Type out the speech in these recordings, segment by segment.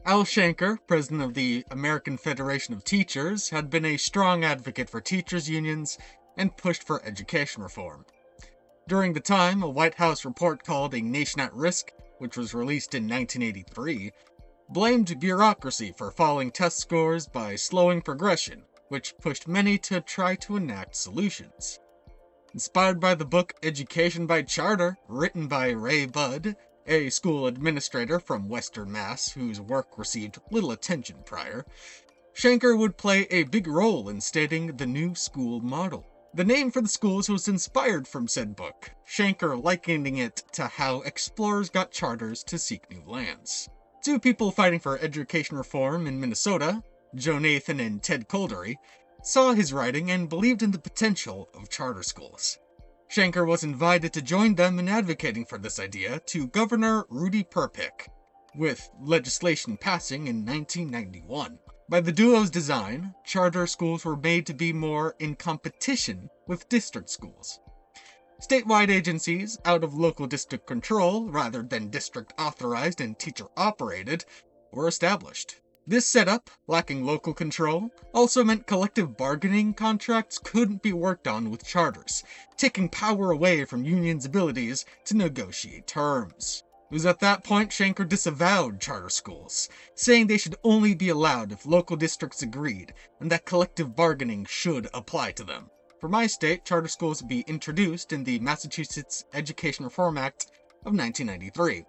Al Shanker, president of the American Federation of Teachers, had been a strong advocate for teachers' unions and pushed for education reform. During the time, a White House report called A Nation at Risk, which was released in 1983, blamed bureaucracy for falling test scores by slowing progression, which pushed many to try to enact solutions. Inspired by the book Education by Charter, written by Ray Budd, a school administrator from Western Mass whose work received little attention prior, Shanker would play a big role in stating the new school model. The name for the schools was inspired from said book, Shanker likening it to how explorers got charters to seek new lands. Two people fighting for education reform in Minnesota, Joe Nathan and Ted Coldery, saw his writing and believed in the potential of charter schools. Shanker was invited to join them in advocating for this idea to Governor Rudy Perpik, with legislation passing in 1991. By the duo's design, charter schools were made to be more in competition with district schools. Statewide agencies, out of local district control rather than district authorized and teacher operated, were established. This setup, lacking local control, also meant collective bargaining contracts couldn't be worked on with charters, taking power away from unions' abilities to negotiate terms. It was at that point Shanker disavowed charter schools, saying they should only be allowed if local districts agreed, and that collective bargaining should apply to them. For my state, charter schools would be introduced in the Massachusetts Education Reform Act of 1993.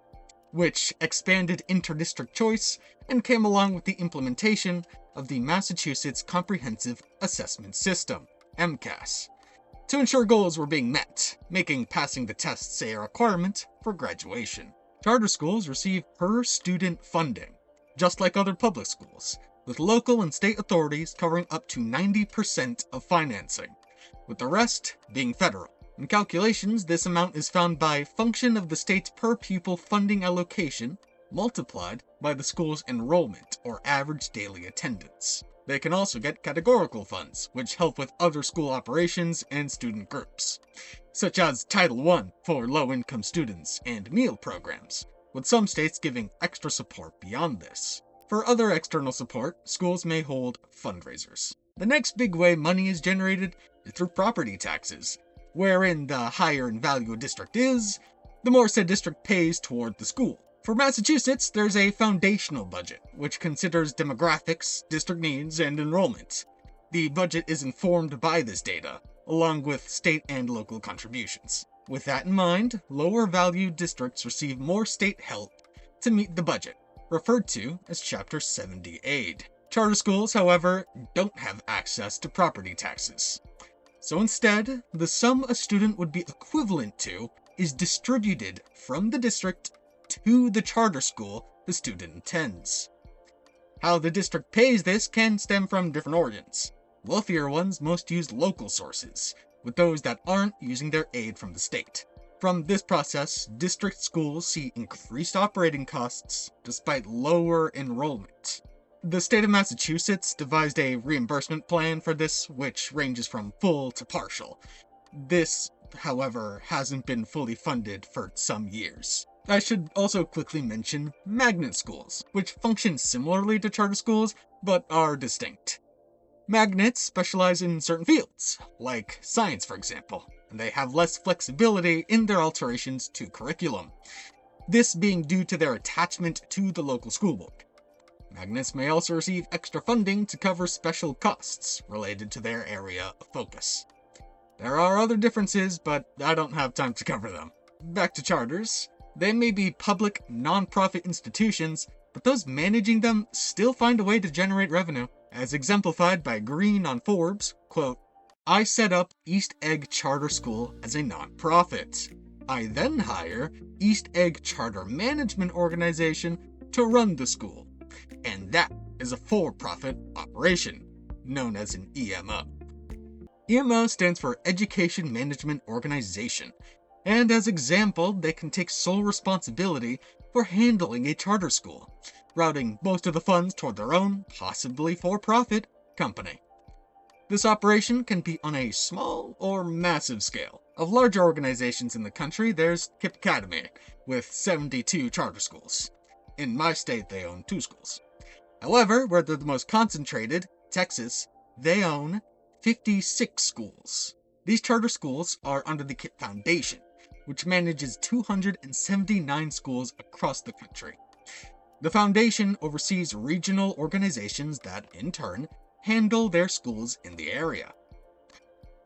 Which expanded interdistrict choice and came along with the implementation of the Massachusetts Comprehensive Assessment System, MCAS, to ensure goals were being met, making passing the tests a requirement for graduation. Charter schools receive per-student funding, just like other public schools, with local and state authorities covering up to 90% of financing, with the rest being federal. In calculations, this amount is found by function of the state's per-pupil funding allocation multiplied by the school's enrollment or average daily attendance. They can also get categorical funds, which help with other school operations and student groups, such as Title I for low-income students and meal programs, with some states giving extra support beyond this. For other external support, schools may hold fundraisers. The next big way money is generated is through property taxes, wherein the higher in value a district is, the more said district pays toward the school. For Massachusetts, there's a foundational budget, which considers demographics, district needs, and enrollment. The budget is informed by this data, along with state and local contributions. With that in mind, lower value districts receive more state help to meet the budget, referred to as Chapter 70 aid. Charter schools, however, don't have access to property taxes. So instead, the sum a student would be equivalent to is distributed from the district to the charter school the student attends. How the district pays this can stem from different origins. Wealthier ones most use local sources, with those that aren't using their aid from the state. From this process, district schools see increased operating costs despite lower enrollment. The state of Massachusetts devised a reimbursement plan for this, which ranges from full to partial. This, however, hasn't been fully funded for some years. I should also quickly mention magnet schools, which function similarly to charter schools, but are distinct. Magnets specialize in certain fields, like science for example, and they have less flexibility in their alterations to curriculum, this being due to their attachment to the local schoolbook. Magnets may also receive extra funding to cover special costs related to their area of focus. There are other differences, but I don't have time to cover them. Back to charters. They may be public, non-profit institutions, but those managing them still find a way to generate revenue, as exemplified by Green on Forbes, quote, "I set up East Egg Charter School as a non-profit. I then hire East Egg Charter Management Organization to run the school. And that is a for-profit operation, known as an EMO. EMO stands for Education Management Organization, and as example, they can take sole responsibility for handling a charter school, routing most of the funds toward their own, possibly for-profit, company. This operation can be on a small or massive scale. Of larger organizations in the country, there's KIPP Academy, with 72 charter schools. In my state, they own 2 schools. However, where they're the most concentrated, Texas, they own 56 schools. These charter schools are under the KIPP Foundation, which manages 279 schools across the country. The foundation oversees regional organizations that, in turn, handle their schools in the area.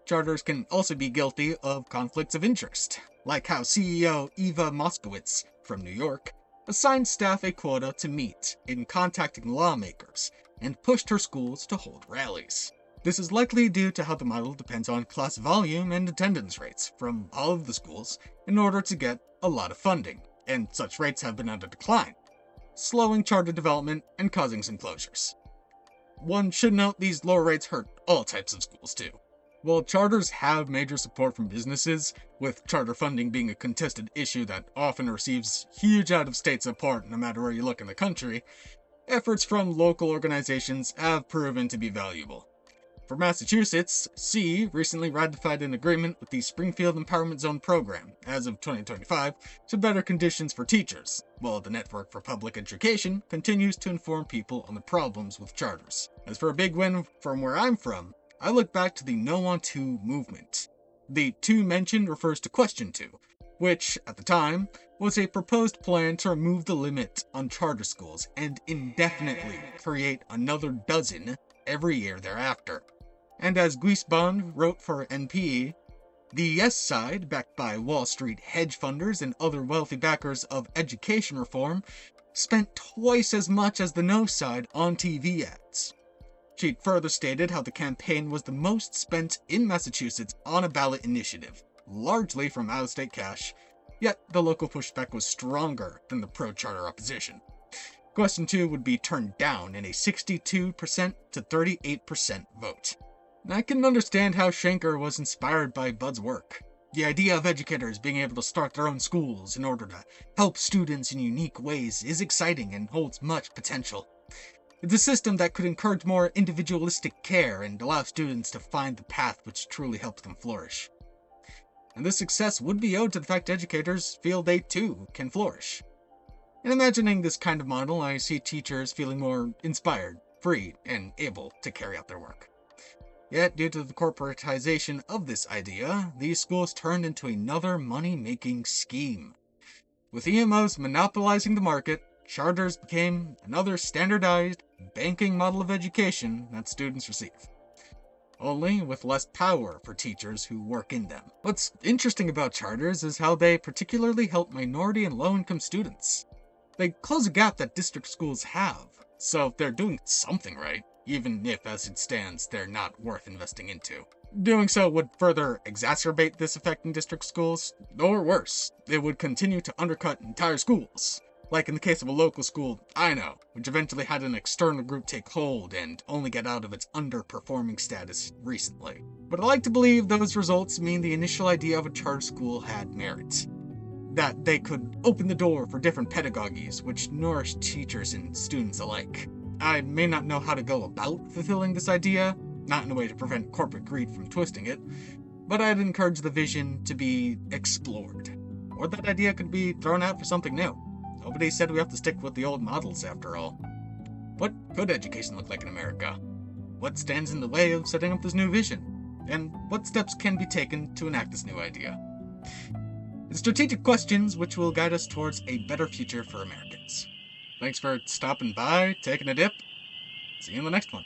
Charters can also be guilty of conflicts of interest, like how CEO Eva Moskowitz from New York assigned staff a quota to meet in contacting lawmakers and pushed her schools to hold rallies. This is likely due to how the model depends on class volume and attendance rates from all of the schools in order to get a lot of funding, and such rates have been under decline, slowing charter development and causing some closures. One should note these lower rates hurt all types of schools too. While charters have major support from businesses, with charter funding being a contested issue that often receives huge out-of-state support no matter where you look in the country, efforts from local organizations have proven to be valuable. For Massachusetts, C recently ratified an agreement with the Springfield Empowerment Zone program, as of 2025, to better conditions for teachers, while the Network for Public Education continues to inform people on the problems with charters. As for a big win from where I'm from, I look back to the No on 2 movement. The 2 mentioned refers to Question 2, which, at the time, was a proposed plan to remove the limit on charter schools and indefinitely create another dozen every year thereafter. And as Guisbond wrote for NPE, the yes side, backed by Wall Street hedge funders and other wealthy backers of education reform, spent twice as much as the no side on TV ads. She further stated how the campaign was the most spent in Massachusetts on a ballot initiative, largely from out-of-state cash, yet the local pushback was stronger than the pro-charter opposition. Question 2 would be turned down in a 62% to 38% vote. I can understand how Shanker was inspired by Budd's work. The idea of educators being able to start their own schools in order to help students in unique ways is exciting and holds much potential. It's a system that could encourage more individualistic care and allow students to find the path which truly helps them flourish. And this success would be owed to the fact educators feel they too can flourish. In imagining this kind of model, I see teachers feeling more inspired, free, and able to carry out their work. Yet, due to the corporatization of this idea, these schools turned into another money-making scheme. With EMOs monopolizing the market, charters became another standardized, banking model of education that students receive. Only with less power for teachers who work in them. What's interesting about charters is how they particularly help minority and low-income students. They close a gap that district schools have, so they're doing something right, even if, as it stands, they're not worth investing into. Doing so would further exacerbate this effect in district schools, or worse, it would continue to undercut entire schools, like in the case of a local school I know, which eventually had an external group take hold and only get out of its underperforming status recently. But I like to believe those results mean the initial idea of a charter school had merit. That they could open the door for different pedagogies which nourish teachers and students alike. I may not know how to go about fulfilling this idea, not in a way to prevent corporate greed from twisting it, but I'd encourage the vision to be explored. Or that idea could be thrown out for something new. Nobody said we have to stick with the old models after all. What could education look like in America? What stands in the way of setting up this new vision? And what steps can be taken to enact this new idea? It's strategic questions which will guide us towards a better future for Americans. Thanks for stopping by, taking a dip. See you in the next one.